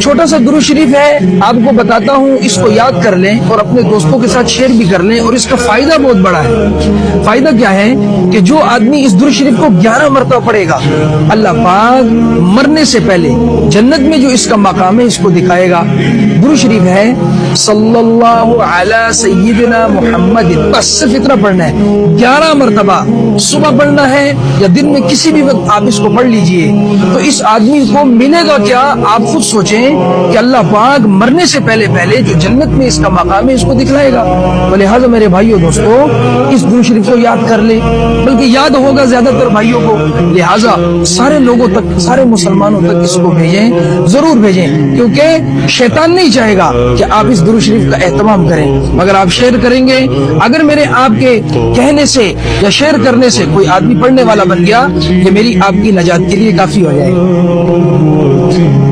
چھوٹا سا درود شریف ہے، آپ کو بتاتا ہوں، اس کو یاد کر لیں اور اپنے دوستوں کے ساتھ شیئر بھی کر لیں، اور اس کا فائدہ بہت بڑا ہے۔ فائدہ کیا ہے کہ جو آدمی اس درود شریف کو 11 مرتبہ پڑھے گا، اللہ پاک مرنے سے پہلے جنت میں جو اس کا مقام ہے اس کو دکھائے گا۔ درود شریف ہے صلی اللہ علی سیدنا محمد، بس صرف اتنا پڑھنا ہے، 11 مرتبہ صبح پڑھنا ہے یا دن میں کسی بھی وقت آپ اس کو پڑھ لیجئے۔ تو اس آدمی کو ملے گا کیا، آپ خود سوچیں کہ اللہ پاک مرنے سے پہلے جو جنت میں اس کا مقام ہے اس کو دکھلائے گا۔ تو لہٰذا میرے بھائیوں دوستو، اس درود شریف کو یاد کر لیں، بلکہ یاد ہوگا زیادہ تر بھائیوں کو، لہٰذا سارے لوگوں تک، سارے مسلمانوں تک اس کو بھیجیں، ضرور بھیجیں، کیونکہ شیطان نہیں چاہے گا کہ آپ اس درود شریف کا اہتمام کریں، مگر آپ شیئر کریں گے۔ اگر میرے آپ کے کہنے سے یا شیئر کرنے سے کوئی آدمی پڑھنے والا بن گیا، یہ میری آپ کی نجات کے لیے کافی ہو جائے گا۔